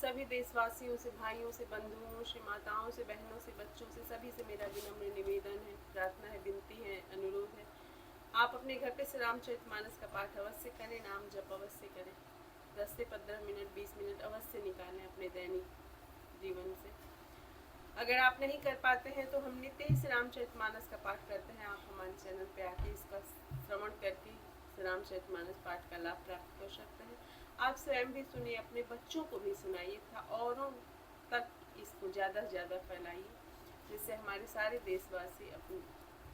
सभी देशवासियों से, भाइयों से, बंधुओं से, माताओं से, बहनों से, बच्चों से, सभी से मेरा विनम्र निवेदन है, प्रार्थना है, विनती है, अनुरोध है। आप अपने घर पे श्री रामचरितमानस का पाठ अवश्य करें, नाम जप अवश्य करें। 10 से 15 मिनट, 20 मिनट अवश्य निकालें अपने दैनिक जीवन से। अगर आप नहीं कर पाते हैं तो हम नित्य ही श्री रामचरितमानस का पाठ करते हैं। आप हमारे चैनल पे आके इसका श्रवण करके श्री रामचरितमानस पाठ का लाभ प्राप्त कर सकते हैं। आप स्वयं भी सुनिए, अपने बच्चों को भी सुनाइए तथा औरों तक इसको ज़्यादा से ज़्यादा फैलाइए, जिससे हमारे सारे देशवासी अपने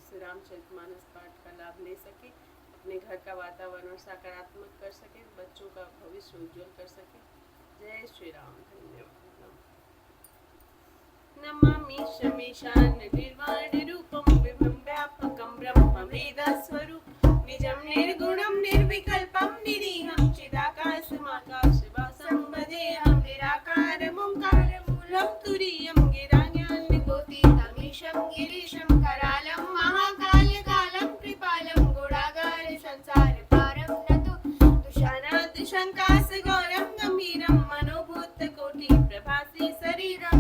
श्री रामचरितमानस पाठ का लाभ ले सके, अपने घर का वातावरण सकारात्मक कर सके, बच्चों का भविष्य उज्जवल कर सके। जय श्री राम। धन्यवाद। नमामि शमीशान निर्वाण रूपम विभं व्यापकं ब्रह्मवेदस्वरूपं निजं निर्गुणं निर्विकल्पं निरीहं चिदाकाशमाकाशवासं भजेऽहं निराकारमोङ्कारमूलं तुरीयं गिराज्ञाननिकोटितमीशं गिरीशं करालं महाकालकालं कृपालं गुणागार संसारपारं नतु तुषाणात् शङ्कासगौरं गम्भीरं मनोभूतकोटिप्रभासि शरीरं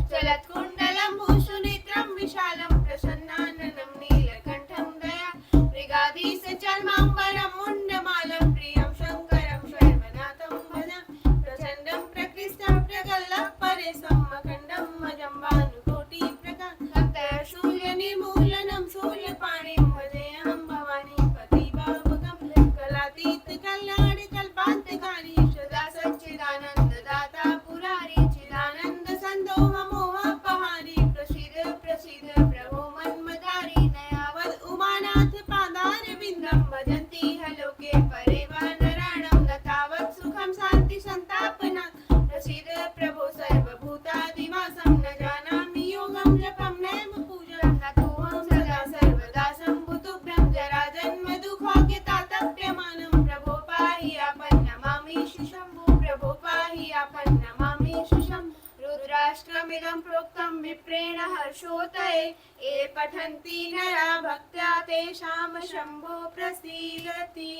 चलत्कुण्डलं भूषुनेत्रं विशालं प्रसन्नाननं नीलकण्ठं दया मृगाधीशचर्माम्बरं मुण्डमालं प्रियं शङ्करं शर्वनाथं भजामि प्रचण्डं प्रकृष्टं प्रगल्भं परेशं अखण्डं मजं भानुकोटिप्रकाशं शूलनिर्मूलनं शूलपाणिं भजेऽहं भवानीपतिभावकं कलातीत कल्याण कल्पान्तकारी सदा सच्चिदानन्ददाता पुरारी चिदानन्द सन्दोह मोहपहारी प्रसीद प्रसीद प्रभो मन्मदारी नयावद् उमानाथ पादारविन्दं भजन्ति लोके परेव नराणां न तावत् सुखं शान्ति सन्तापनात् प्रसीद प्रभो सर्वभूतादिवासं न जानामि योगं जपं नैव पूजनं न तोऽहं सदा सर्वदा सम्भुतुभ्यं जराजन्म दुःखोऽज्ञतातप्यमानं प्रभो पाहि आपन्नमामि शम्भो प्रभो पाहि आपन्नमामि शम्भो रुद्राष्ट्रमिदं प्रोक्तं विप्रेण हर्षोदये ये पठन्ति नरा भक्त्या तेषां शम्भो प्रसीदति।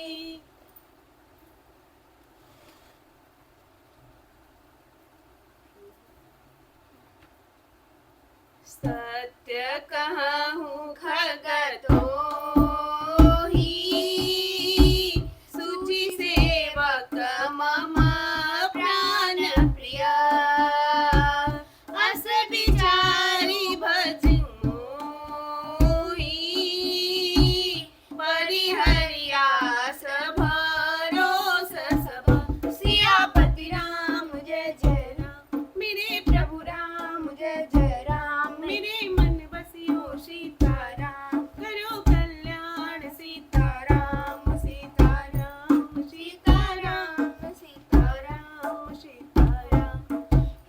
सत्य कहूँ खगतो ही सुचि सेवक मम प्राण प्रिय अस बिचारी भजमोहि परिहरियास भरोस सब। सियापति राम जय जय राम, मेरे प्रभु राम जय जय राम, मेरे मन बसियो सीताराम, करो कल्याण सीताराम सीताराम सीताराम सीताराम सीताराम।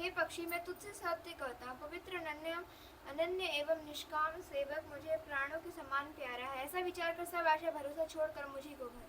हे पक्षी, मैं तुझसे सत्य कहता हूँ, पवित्र अनन्य एवं निष्काम सेवक मुझे प्राणों के समान प्यारा है। ऐसा विचार कर सब आशा भरोसा छोड़कर मुझी को भज।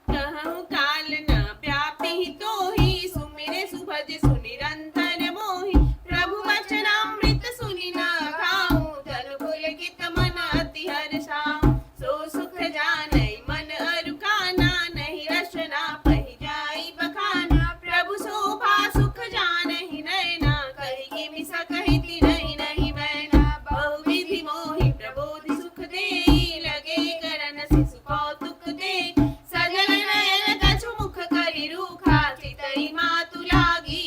कहूँ काल न व्यापी तो ही सुमिरे सुभज सुनिरंतर मोहि, प्रभु वचनामृत सुनि न खाऊं तनु पुलकित मन अति हर्षाऊं। सो सुख जानै मन अरुकाना, नहीं रचना पहि जाई बखाना, प्रभु शोभा सुख जानहि नैना, कहि किमि सकहि नहीं नहीं बैना। बहुविधि मोहि प्रबोधि सुख देई, लगे करन शिशु कौतुक देई, सजल नयन कछु मुख करि रूखा, चितई मातु लागी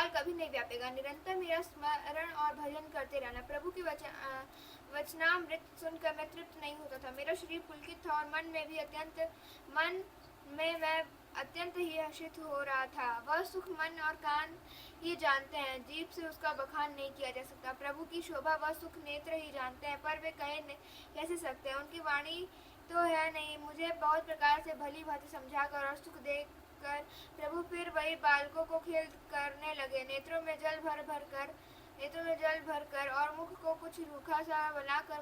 काल कभी नहीं व्यापेगा। निरंतर मेरा स्मरण और भजन करते रहना। प्रभु की वचनामृत सुनकर मैं तृप्त नहीं होता था। मेरा शरीर पुलकित था और मन में मैं अत्यंत ही हर्षित हो रहा था। वह सुख मन और कान ही जानते हैं, जीभ से उसका बखान नहीं किया जा सकता। प्रभु की शोभा वह सुख नेत्र ही जानते हैं, पर वे कैसे सकते हैं। उनकी वाणी तो है नहीं। मुझे बहुत प्रकार से भली भांति समझाकर और सुख देकर प्रभु फिर वही बालकों को खेल करने लगे। नेत्रों में जल भर कर और मुख को कुछ रूखा सा बनाकर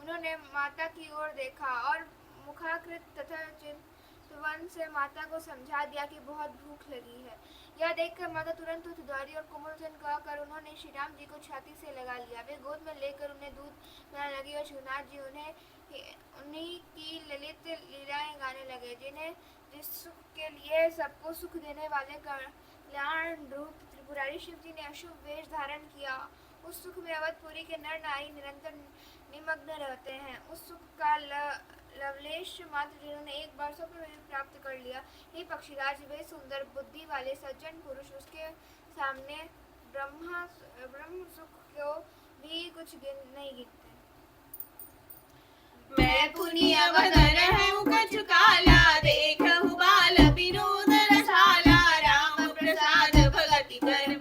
उन्होंने माता की ओर देखा और मुखाकृत तथा चितवन से माता को समझा दिया कि बहुत भूख लगी है। यह देखकर माता तुरंत उठ दौड़ी और कोमल वचन कहकर उन्होंने श्री राम जी को छाती से लगा लिया। वे गोद में लेकर उन्हें दूध पिलाने लगी और शिवनाथ जी उन्हीं की ललित लीलाएं गाने लगे, जिस सुख के लिए सबको सुख देने वाले कल्याण रूप त्रिपुरारी शिव जी ने अशुभ वेश धारण किया। उस सुख में अवधपुरी के नर नारी निरंतर निमग्न रहते हैं। उस सुख का लवलेश मात्र जिन्होंने एक बार स्वप्न में प्राप्त कर लिया। हे पक्षीराज, वे सुंदर बुद्धि वाले सज्जन पुरुष उसके सामने ब्रह्म सुख को भी कुछ नहीं गिनते। मैं पुनिया वदन है मुख झुकाला, देखहु बाल विनोद रसाला। राम प्रसाद भगति कर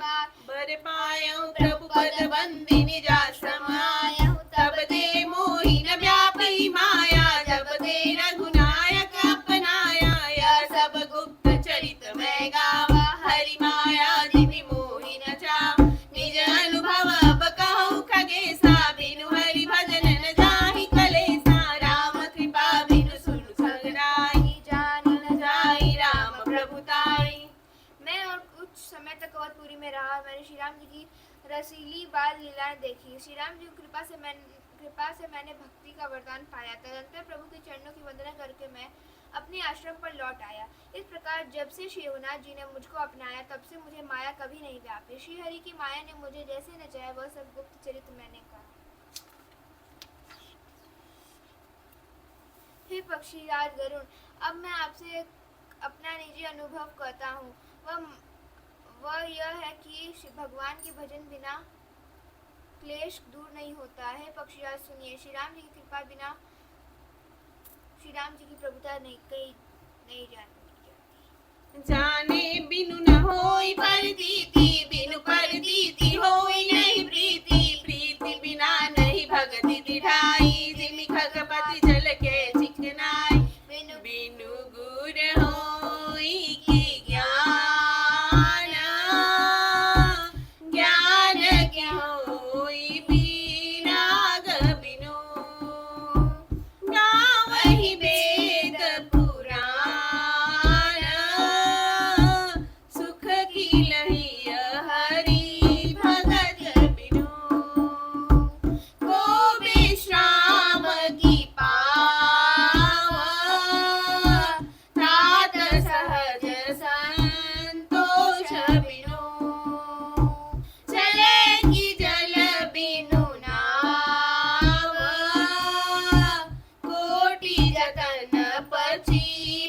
बर पायहु, प्रभु पद बंदिनी जाश्रम आयहु। तब दे मोहि न व्यापी माया, जब दे रघुनायक अपनाया। यह सब गुप्त चरित मैं गावा, हरि माया जिनि मोहि न चावा। निज अनुभव अब कहूँ खगेसा, बिनु हरि भजन न जाहि कलेसा। राम कृपा बिनु सुनु सगराई, जान न जाई राम प्रभुताई। मैं और कुछ समय तक अवधपुरी में रहा। मैंने श्री राम जी की रसीली बाल लीलाएं देखी। श्री राम जी की कृपा से मैंने भक्ति का वरदान पाया। तदंतर प्रभु के चरणों की वंदना करके मैं अपने आश्रम पर लौट आया। इस प्रकार जब से श्री रघुनाथ जी ने मुझको अपनाया, तब से मुझे माया कभी नहीं व्यापी। श्री हरि की माया ने मुझे जैसे नचाया, वह सब गुप्त चरित्र मैंने कहा। हे पक्षीराज गरुण, अब मैं आपसे अपना निजी अनुभव कहता हूँ। वह यह है कि भगवान के भजन बिना क्लेश दूर नहीं होता है। पक्षीराज सुनिए, श्री राम जी की कृपा बिना श्री राम जी की प्रभुता नहीं जाने बिनु न होई परतीति, बिनु परतीति होई नहीं प्रीति। प्रीति बिना नहीं भगति दिढ़ाई, जिमि खगपति जल के चिकनाई। बिनु गुर होई की ज्ञान, ज्ञान की होई बिना बिनु। गावहि वेद पुराण, सुख की लही हरि भगत बिनु। को विश्राम की पावा, तात सहज संतोष बिनु। चले की जल बिनु नाव, कोटि जतन पची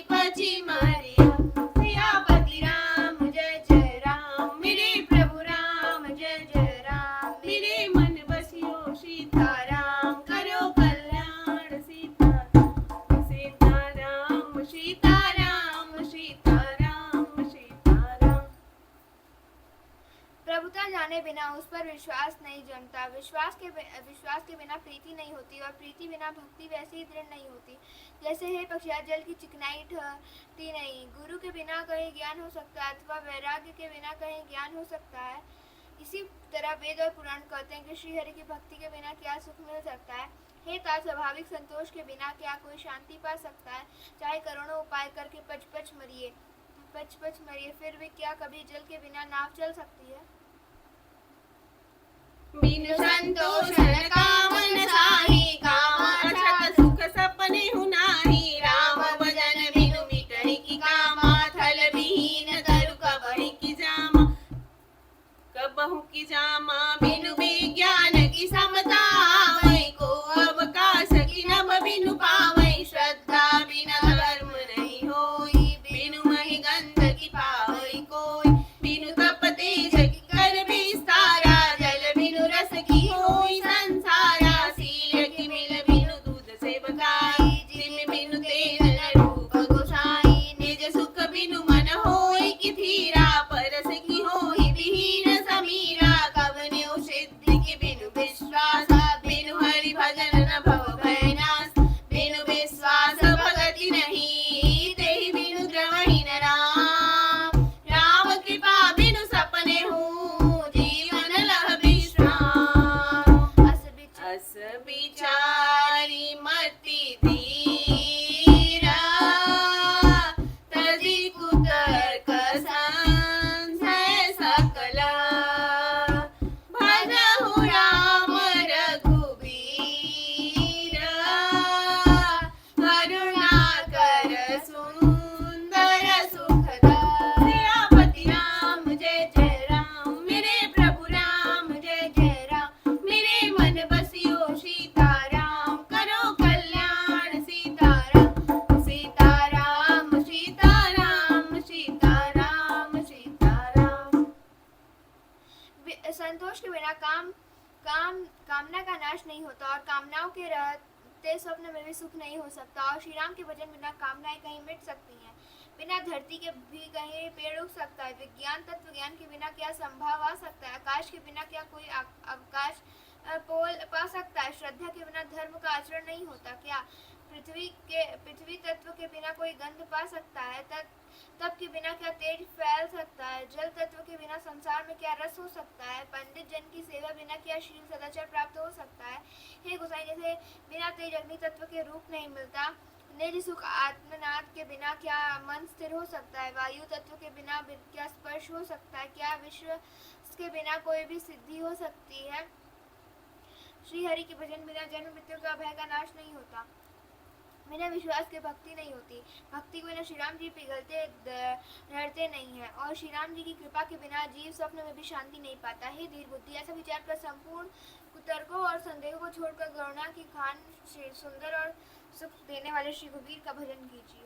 पची मरिया। सियापति राम जय जय राम, मेरे प्रभु राम जय जय राम। मेरे मन बसियो सीताराम, करो कल्याण सीताराम। सीताराम सीताराम सीताराम सीताराम। प्रभुता जाने बिना उस पर विश्वास नहीं जमता। विश्वास के बिना प्रीति नहीं होती और प्रीति बिना भक्ति वैसे ही दृढ़ नहीं होती जैसे हे पक्षिया जल की चिकनाई ठहरती नहीं। गुरु के बिना कहीं ज्ञान हो सकता है अथवा वैराग्य के बिना कहीं ज्ञान हो सकता है। इसी तरह वेद और पुराण कहते हैं कि श्री हरि की भक्ति के बिना क्या सुख मिल सकता है। हे तात, स्वाभाविक संतोष के बिना क्या कोई शांति पा सकता है। चाहे करोड़ों उपाय करके पच मरिए, फिर भी क्या कभी जल के बिना नाव चल सकती है। बिनु संतोषन कामन साही, काम अछत सुख सपने हुनाही। राम भजन बिनु मिटहि की कामा, थल विहीन तरु कबहि की जामा। कबहु की जामा बिनु विज्ञान की समता, वही को अवकाश की नभ बिनु पावई। श्रद्धा बिना धर्म नहीं होई, बिनु महि गंध की पावई कोई। बिनु तप तेज संतोष के बिना कामना का नाश नहीं होता और कामनाओं के रहते स्वप्न में भी सुख नहीं हो सकता। और श्री राम के भजन बिना कामनाएं कहीं मिट सकती हैं, बिना धरती के भी कहीं पेड़ उग सकता है। विज्ञान तत्व ज्ञान के बिना क्या संभव आ सकता है? आकाश के बिना क्या कोई अवकाश पोल पा सकता है? श्रद्धा के बिना धर्म का आचरण नहीं होता क्या? पृथ्वी तत्व के बिना कोई गंध पा सकता है? तप के बिना क्या तेज फैल सकता है? जल तत्व के बिना संसार में क्या रस हो सकता है? पंडित जन की सेवा बिना क्या शील सदाचार प्राप्त हो सकता है? हे गोसाई, जैसे बिना तेज अग्नि तत्व के रूप नहीं मिलता, निज सुख आत्मनाद के बिना क्या मन स्थिर हो सकता है? वायु तत्व के बिना क्या स्पर्श हो सकता है? क्या विश्व के बिना कोई भी सिद्धि हो सकती है? श्री हरि के भजन बिना जन्म मृत्यु का भय का नाश नहीं होता, बिना विश्वास के भक्ति नहीं होती, भक्ति के बिना श्री राम जी पिघलते डरते नहीं है, और श्री राम जी की कृपा के बिना जीव स्वप्न में भी शांति नहीं पाता। हे धीर बुद्धि, ऐसा विचार कर संपूर्ण कुतर्कों और संदेहों को छोड़कर करुणा की खान सुंदर और सुख देने वाले श्री रघुवीर का भजन कीजिए।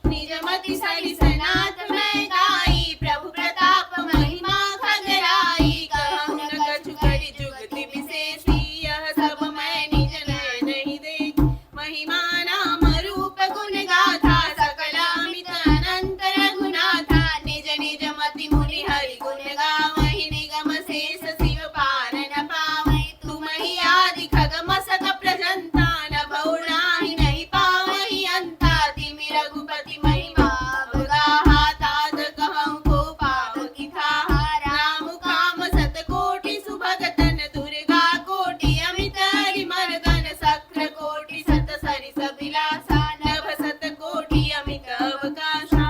निज मति सरि सनात मैं गाई, प्रभु प्रताप महिमा खगराई। कहूँ न कछु करि जुगति विशेषी, यह सब मैं निज नयन ही देख। महिमा नाम रूप गुण गाथा, सकल अमित अनंत रघुनाथा। निज निज मति मुनि हरि गुण गावहि, निगम शेष शिव पार न पावहि। तुम ही आदि खग मसक प्रजंता, नभौ नाही नहीं पावहि अंता। तिमि रघुपति महिमा अवगाहा, तात कहूँ को पावहि थाहा। राम काम सत कोटि सुभगतन, दुर्गा कोटि अमित हरि मर्दन। सक्र कोटि सत सरिस अभिलाषा, नभ सत कोटि अमित अवकाशा।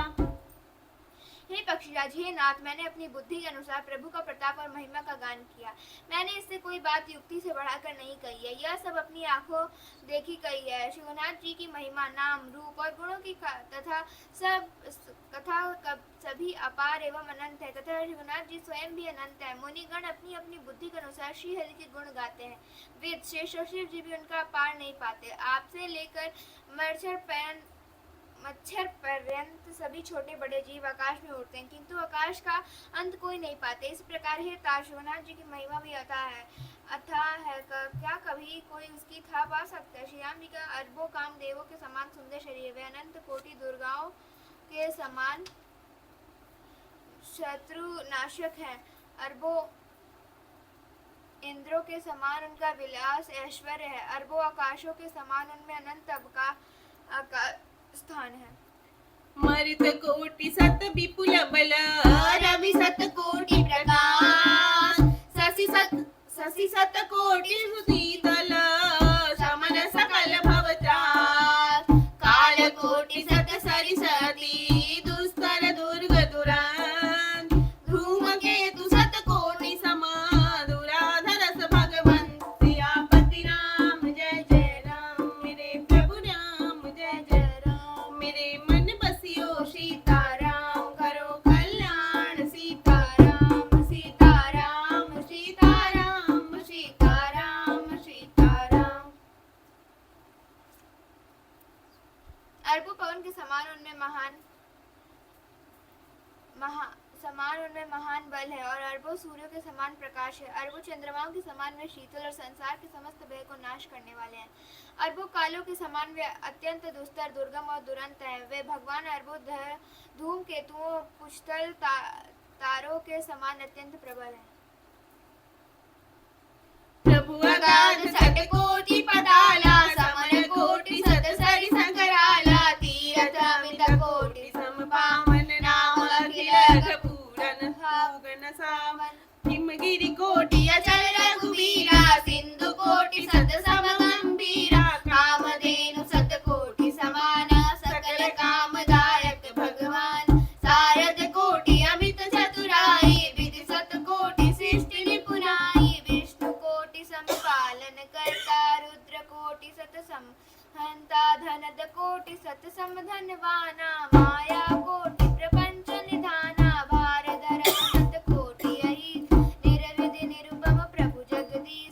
हे पक्षीराज, हे नाथ, मैंने अपनी बुद्धि के अनुसार प्रभु का प्रताप और महिमा का गान किया। मैंने इससे कोई बात युक्ति से बढ़ाकर नहीं कही है, यह सब अपनी आंखों देखी कही है। शिवनाथ जी की महिमा नाम रूप और गुणों की सभी अपार एवं अनंत है, तथा शिवनाथ जी स्वयं भी अनंत है। मुनिगण अपनी अपनी बुद्धि के अनुसार श्री हरि के गुण गाते हैं। वेद शेष और शिव जी भी उनका पार नहीं पाते। आपसे लेकर मच्छर पर्यंत सभी छोटे बड़े जीव आकाश में उड़ते हैं, किंतु आकाश का अंत कोई नहीं पाते। इस प्रकार हे शिवनाथ जी की महिमा भी अथाह है, क्या कभी कोई उसकी था पा सकता है? श्री राम जी का अरबों काम देवों के समान सुंदर शरीर, वे अनंत कोटि दुर्गाओं के समान शत्रु नाशक है। अरबों इंद्रों के समान उनका विलास ऐश्वर्य है। अरबों आकाशों के समान उनमें अनंत स्थान है। मरुत कोटि सत विपुल बल, रवि सत कोटि प्रकाश। शशि सत कोटि सुशीतल, समन सकल भवत्रास। काल कोटि सत सरिस अति, दुस्तर दुर्ग दुरंत। धूमकेतु सत कोटि सम, दुराधरस भगवंत। सियापति राम जय जय राम, मेरे प्रभु राम जय जय राम। मेरे मन बसियो सीताराम, करो कल्याण सीताराम। सीताराम सीताराम सीताराम सीताराम। अरबों पवन के समान उनमें महान बल है, और अरबों सूर्यों के समान प्रकाश है। अरबों चंद्रमाओं के समान वे शीतल और संसार के समस्त भय को नाश करने वाले हैं। अरबों कालों के समान वे अत्यंत दुस्तर दुर्गम और दुरंत हैं। वे भगवान अरबों धूमकेतुओं पुष्टल तारों के समान अत्यंत प्रबल हैं। प्रभु अगाध सत कोटि पताला, समर कोटि सत सरिस कराला। तीरथ अमित कोटि सम पावन, नाम अखिल पूरन भागन सावन। हिमगिरि कोटि अचल रघुवीरा, सिंधु कोटि सत सम गंभीरा। कामधेनु सत कोटि समाना, सकल कामदायक भगवान। सारद कोटि अमित चतुराई, विधि सत कोटि सृष्टि निपुनाई। विष्णु कोटि समपालन करता, रुद्र कोटि सत समहंता। धनद कोटि सत समधनवाना, माया कोटि प्रपंच निधाना। भारधर सत कोटि अहित, निर्विधि निरुपम प्रभु जगदीश।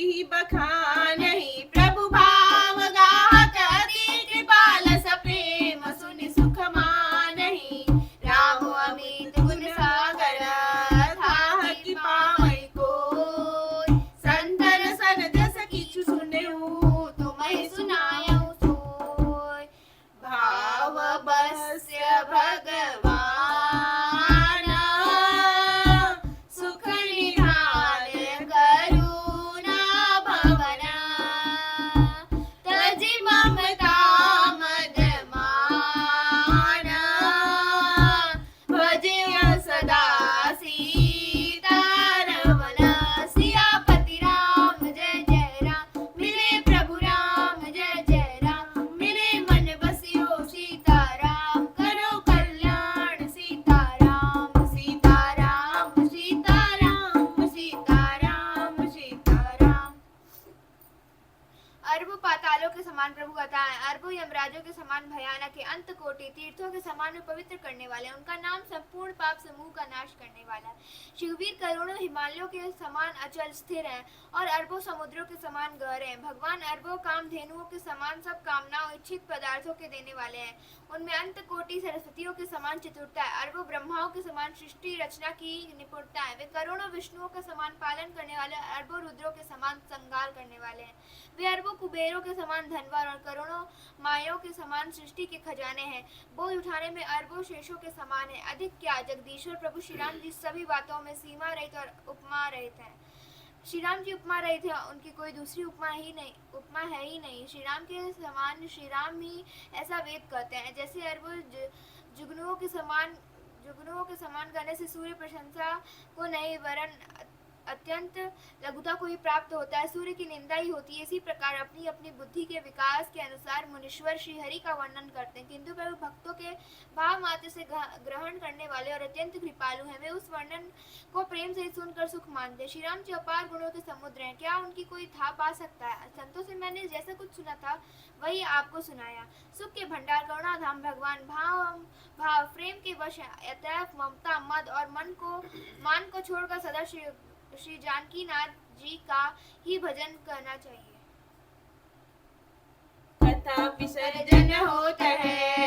ही बखान नहीं प्रभु भाव गाहक अति कृपाल सप्रेम सुनि सुख मानहि राम अमित गुण सागर थाह कि पावै कोय संतन सन जस किछु सुनहु तुम्हि सुनायहु सोय भाव बस्य भगवान सुख निधान करुणा भवन तजि ममता मद मान भजय सदा सीतारमण सियापति राम जय जय राम मिले प्रभु राम जय जय राम मिले मन बसियो सीताराम करो कल्याण सीताराम सीताराम सीताराम सीताराम सीताराम अरबों पातालों के समान प्रभु कथाएं, अरबों यमराजों के समान भयानक है, अंत कोटि तीर्थों के समान वे पवित्र करने वाले हैं। उनका नाम संपूर्ण पाप समूह का नाश करने वाला है। शिववीर करोड़ों हिमालयों के समान अचल स्थिर हैं और अरबों समुद्रों के समान गहरे हैं। भगवान अरबों कामधेनुओं के समान सब कामनाओं इच्छित पदार्थों के देने वाले हैं। उनमें अंत कोटि सरस्वतियों के समान चतुरता है, अरबों ब्रह्माओं के समान सृष्टि रचना की निपुणता है। वे करोड़ों विष्णुओं का समान पालन करने वाले, अरबों रुद्रों के समान संहार करने वाले हैं। वे अरबों कुबेरों के समान धनवान और करोड़ों मायों के समान सृष्टि के खजाने हैं। बोझ उठाने में अरबों शेषों के समान है। अधिक क्या, जगदीश्वर प्रभु श्री राम जी सभी बातों में सीमा रहित और उपमा रहित हैं। श्री राम जी उपमा रहित हैं, उनकी कोई दूसरी उपमा है ही नहीं। श्री राम के समान श्री राम ही ऐसा वेद कहते हैं। जैसे अरबों जुगनुओं के समान करने से सूर्य प्रशंसा को नहीं वरन अत्यंत लघुता को ही प्राप्त होता है। सूर्य की निंदा ही होती है। इसी प्रकार अपनी अपनी बुद्धि के विकास के अनुसार मुनीश्वर श्री हरि का वर्णन करते हैं, किंतु प्रभु भक्तों के भाव मात्र से ग्रहण करने वाले और अत्यंत कृपालु हैं। वे उस वर्णन को प्रेम से सुनकर सुख मानते हैं। श्री राम जी अपार गुणों के समुद्र हैं, क्या उनकी कोई था पा सकता है। संतों से मैंने जैसा कुछ सुना था वही आपको सुनाया। सुख के भंडार करुणा धाम भगवान भाव प्रेम के वश अतएव ममता मद और मान को छोड़कर सदा श्री जानकी नाथ जी का ही भजन करना चाहिए। कथा विसर्जन होता है